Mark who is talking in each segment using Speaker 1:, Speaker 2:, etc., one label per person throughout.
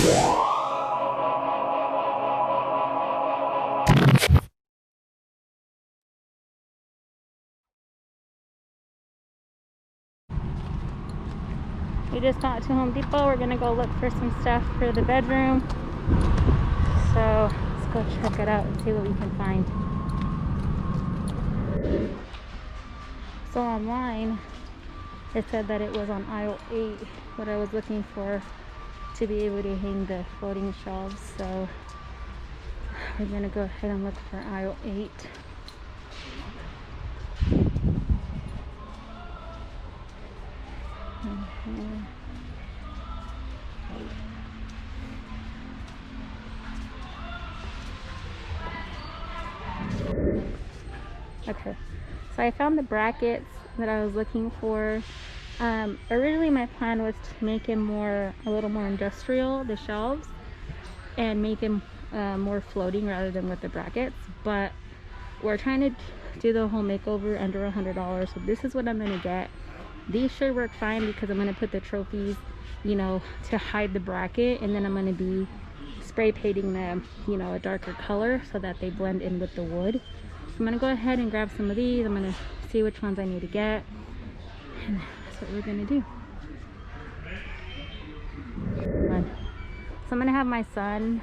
Speaker 1: We just got to Home Depot. We're gonna go look for some stuff for the bedroom. So let's go check it out and see what we can find. So online, it said that it was on aisle 8 what I was looking for to be able to hang the floating shelves. So we're gonna go ahead and look for aisle 8. Okay, so I found the brackets that I was looking for. Originally my plan was to make them a little more industrial, the shelves, and make them more floating rather than with the brackets, but we're trying to do the whole makeover under $100, so this is what I'm gonna get. These should work fine because I'm gonna put the trophies, you know, to hide the bracket, and then I'm gonna be spray painting them, you know, a darker color so that they blend in with the wood. So I'm gonna go ahead and grab some of these. I'm gonna see which ones I need to get, and that's what we're gonna do. So I'm gonna have my son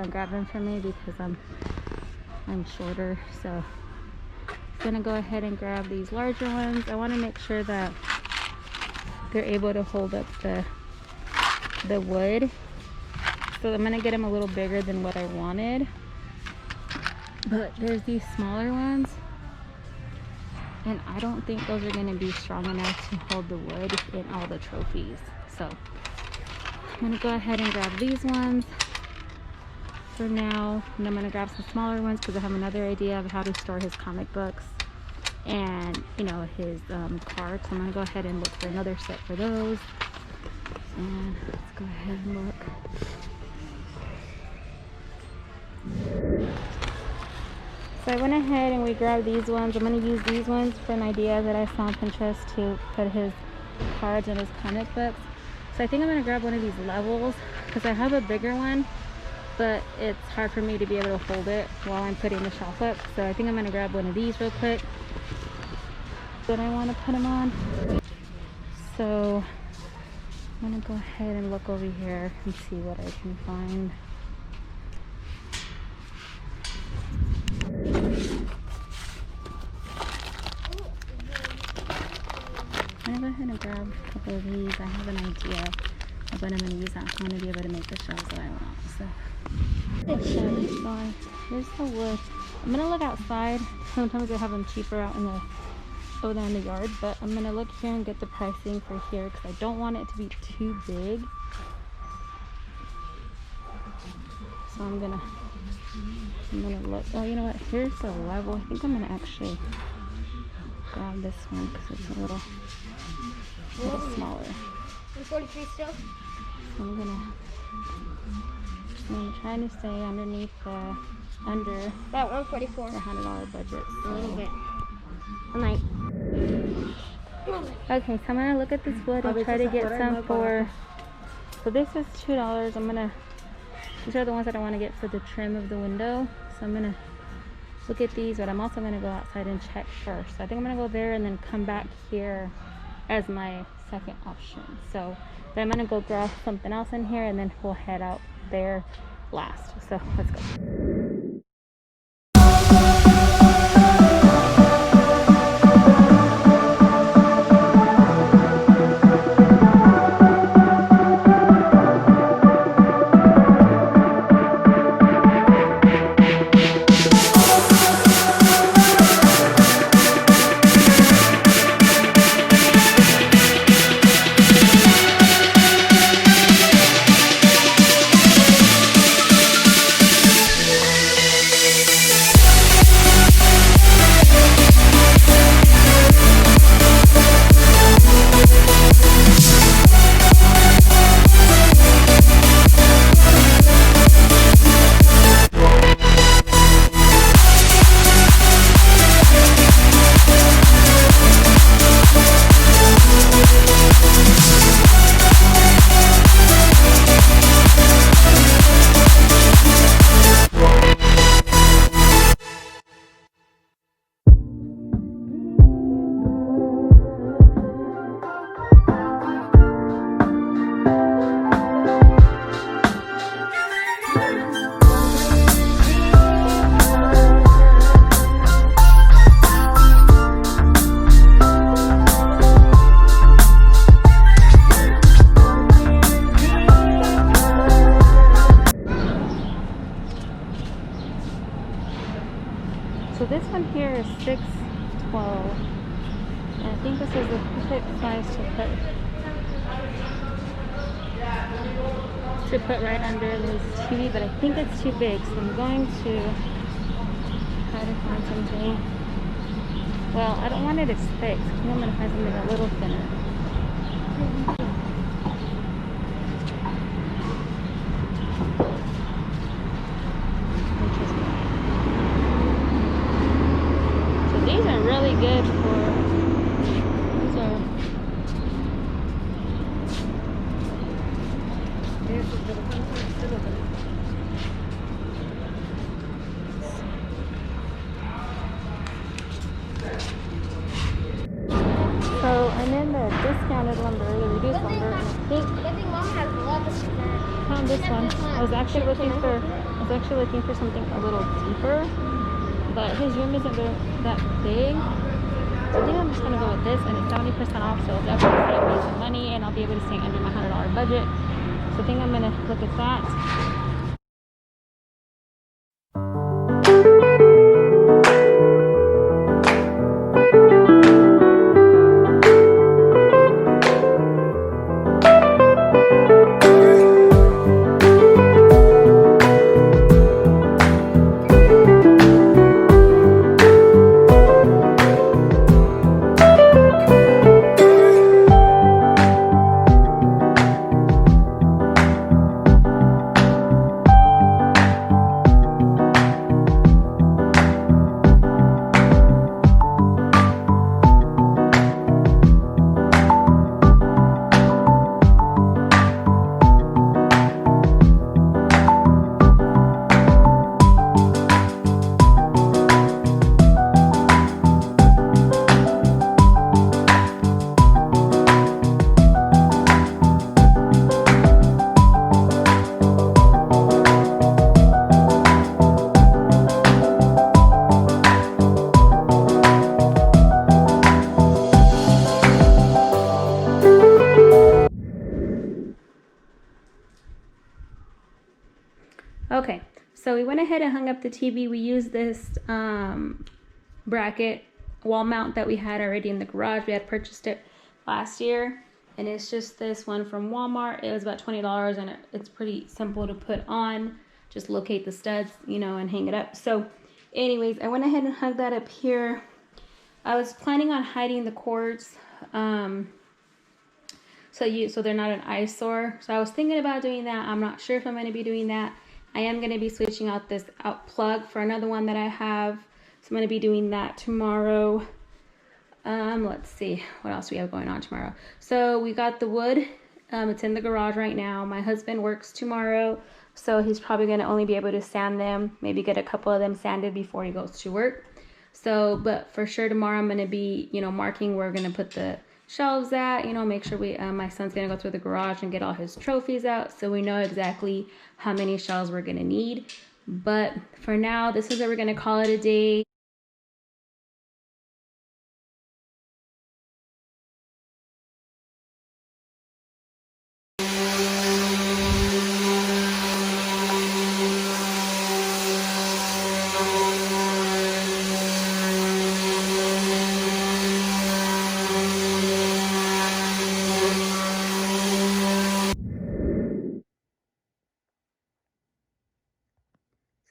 Speaker 1: grab them for me because I'm shorter. So I'm gonna go ahead and grab these larger ones. I want to make sure that they're able to hold up the wood. So I'm gonna get them a little bigger than what I wanted. But there's these smaller ones, and I don't think those are gonna be strong enough to hold the wood in all the trophies. So I'm gonna go ahead and grab these ones for now, and I'm gonna grab some smaller ones because I have another idea of how to store his comic books and, you know, his cards. So I'm gonna go ahead and look for another set for those. And let's go ahead and look. So I went ahead and we grabbed these ones. I'm gonna use these ones for an idea that I saw on Pinterest to put his cards and his comic books. So I think I'm gonna grab one of these levels because I have a bigger one, but it's hard for me to be able to hold it while I'm putting the shelf up. So I think I'm gonna grab one of these real quick that I want to put them on. So I'm gonna go ahead and look over here and see what I can find. I'm gonna go ahead and grab a couple of these. I have an idea of what I'm gonna use. I want to be able to make the shelves that I want. So here's the wood. I'm gonna look outside. Sometimes they have them cheaper out over there in the yard, but I'm gonna look here and get the pricing for here because I don't want it to be too big. So I'm gonna look. Oh, you know what? Here's the level. I think I'm gonna actually grab this one because it's a little smaller.
Speaker 2: 143 still?
Speaker 1: So I'm trying to stay underneath under
Speaker 2: about 144.
Speaker 1: The $100 budget.
Speaker 2: A little bit.
Speaker 1: I'm like, okay, so I'm gonna look at this wood and try to get some for. So this is $2. These are the ones that I want to get for the trim of the window. So I'm gonna look at these, but I'm also gonna go outside and check first. So I think I'm gonna go there and then come back here as my second option. So then I'm gonna go grab something else in here and then we'll head out there last. So let's go. this one here is 612. And I think this is the perfect size to put right under this TV, but I think it's too big, so I'm going to try to find something. Well, I don't want it as thick, so I think I'm going to find something a little thinner. So these are really good for, these are, so I'm in the discounted lumber, the reduced lumber, and I think
Speaker 2: I think Mom has love of that.
Speaker 1: I found this one. I was actually looking for something a little deeper, but his room isn't that big. So I think I'm just gonna go with this, and it's 70% off, so it'll definitely save me some money, and I'll be able to stay under my $100 budget. So I think I'm gonna look at that. Okay, so we went ahead and hung up the TV. We used this bracket wall mount that we had already in the garage. We had purchased it last year, and it's just this one from Walmart. It was about $20, and it's pretty simple to put on. Just locate the studs, you know, and hang it up. So anyways, I went ahead and hung that up here. I was planning on hiding the cords so they're not an eyesore. So I was thinking about doing that. I'm not sure if I'm going to be doing that. I am going to be switching out this plug for another one that I have. So I'm going to be doing that tomorrow. Let's see what else we have going on tomorrow. So we got the wood. It's in the garage right now. My husband works tomorrow, so he's probably going to only be able to sand them, maybe get a couple of them sanded before he goes to work. So, but for sure tomorrow I'm going to be, you know, marking where we're going to put the shelves at, you know, make sure my son's gonna go through the garage and get all his trophies out, so we know exactly how many shelves we're gonna need. But for now, this is what we're gonna call it a day.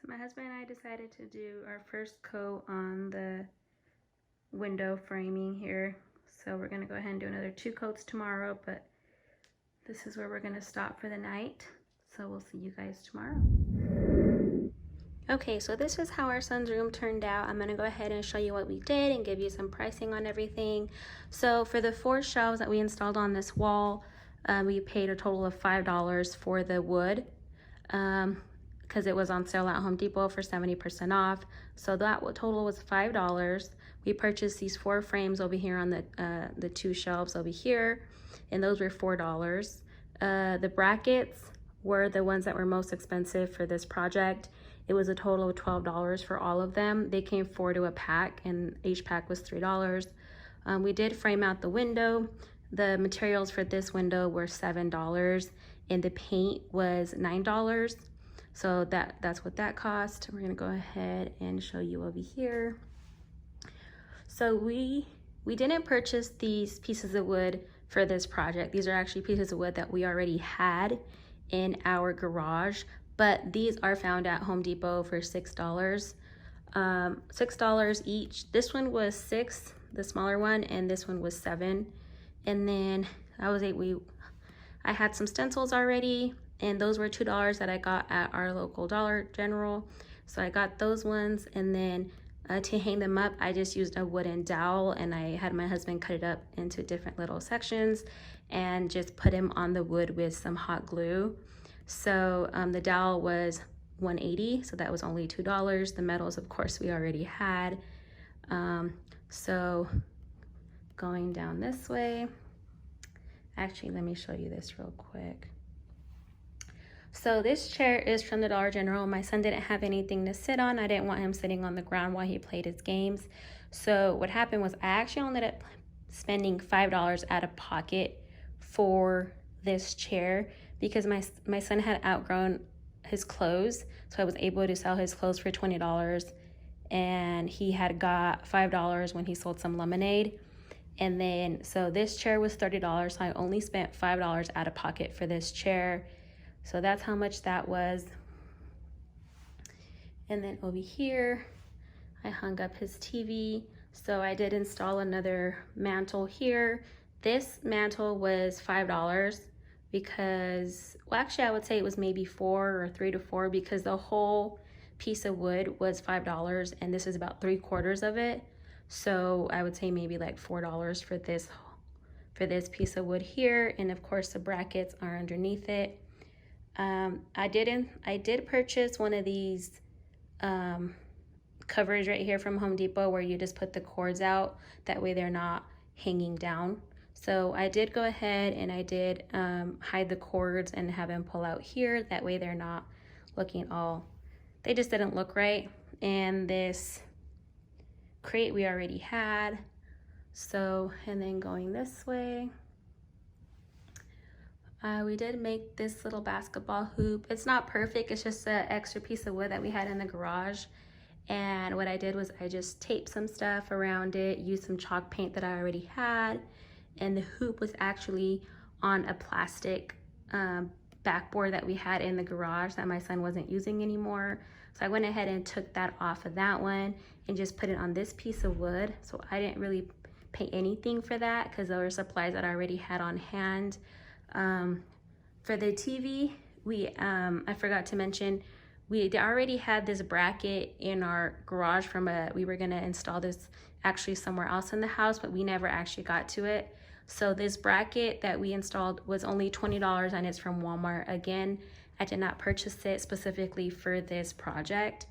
Speaker 1: My husband and I decided to do our first coat on the window framing here. So we're gonna go ahead and do another 2 coats tomorrow, but this is where we're gonna stop for the night. So we'll see you guys tomorrow. Okay, so this is how our son's room turned out. I'm gonna go ahead and show you what we did and give you some pricing on everything. So for the 4 shelves that we installed on this wall, we paid a total of $5 for the wood. Because it was on sale at Home Depot for 70% off. So that total was $5. We purchased these 4 frames over here on the 2 shelves over here, and those were $4. The brackets were the ones that were most expensive for this project. It was a total of $12 for all of them. They came 4 to a pack, and each pack was $3. We did frame out the window. The materials for this window were $7, and the paint was $9. So that's what that cost. We're gonna go ahead and show you over here. So we didn't purchase these pieces of wood for this project. These are actually pieces of wood that we already had in our garage, but these are found at Home Depot for $6. $6 each. This one was $6, the smaller one, and this one was $7. And then I had some stencils already, and those were $2 that I got at our local Dollar General. So I got those ones, and then to hang them up, I just used a wooden dowel, and I had my husband cut it up into different little sections and just put him on the wood with some hot glue. So the dowel was $1.80, so that was only $2. The metals, of course, we already had. So going down this way, actually, let me show you this real quick. So this chair is from the Dollar General. My son didn't have anything to sit on. I didn't want him sitting on the ground while he played his games. So what happened was I actually ended up spending $5 out of pocket for this chair because my son had outgrown his clothes. So I was able to sell his clothes for $20, and he had got $5 when he sold some lemonade. And then, so this chair was $30, so I only spent $5 out of pocket for this chair. So that's how much that was. And then over here, I hung up his TV. So I did install another mantle here. This mantle was $5 because, well, actually I would say it was maybe 4 or 3 to 4 because the whole piece of wood was $5 and this is about 3/4 of it. So I would say maybe like $4 for this piece of wood here. And of course the brackets are underneath it. I did purchase one of these covers right here from Home Depot where you just put the cords out. That way they're not hanging down. So I did go ahead and I did hide the cords and have them pull out here. That way they're not looking they just didn't look right. And this crate we already had. So, and then going this way, we did make this little basketball hoop. It's not perfect, it's just an extra piece of wood that we had in the garage. And what I did was I just taped some stuff around it, used some chalk paint that I already had, and the hoop was actually on a plastic backboard that we had in the garage that my son wasn't using anymore. So I went ahead and took that off of that one and just put it on this piece of wood. So I didn't really pay anything for that because those were supplies that I already had on hand. For the TV, I forgot to mention, we already had this bracket in our garage we were gonna install this actually somewhere else in the house, but we never actually got to it. So this bracket that we installed was only $20 and it's from Walmart. Again, I did not purchase it specifically for this project,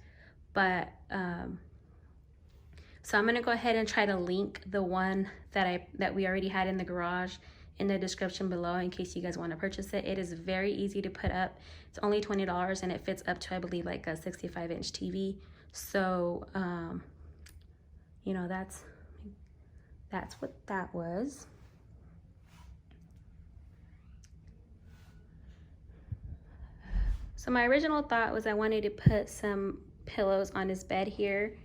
Speaker 1: but so I'm gonna go ahead and try to link the one that we already had in the garage in the description below in case you guys want to purchase it. It is very easy to put up. It's only $20 and it fits up to, I believe, like a 65-inch TV. So, you know, that's what that was. So my original thought was I wanted to put some pillows on his bed here.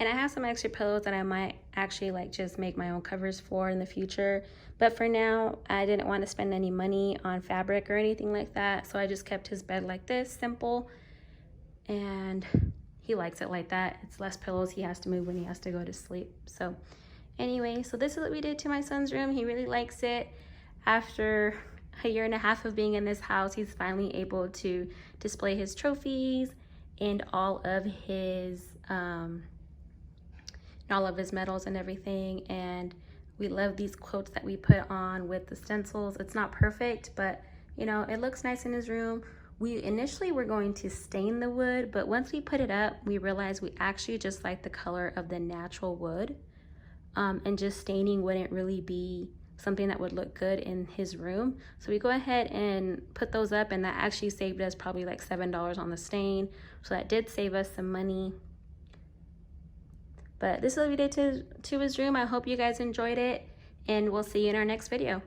Speaker 1: And I have some extra pillows that I might actually like just make my own covers for in the future. But for now, I didn't want to spend any money on fabric or anything like that. So I just kept his bed like this, simple. And he likes it like that. It's less pillows he has to move when he has to go to sleep. So anyway, so this is what we did to my son's room. He really likes it. After a year and a half of being in this house, he's finally able to display his trophies and all of his medals and everything. And we love these quotes that we put on with the stencils. It's not perfect, but you know, it looks nice in his room. We initially were going to stain the wood, but once we put it up, we realized we actually just like the color of the natural wood, and just staining wouldn't really be something that would look good in his room. So we go ahead and put those up, and that actually saved us probably like $7 on the stain. So that did save us some money. But this is what we did to his room. I hope you guys enjoyed it, and we'll see you in our next video.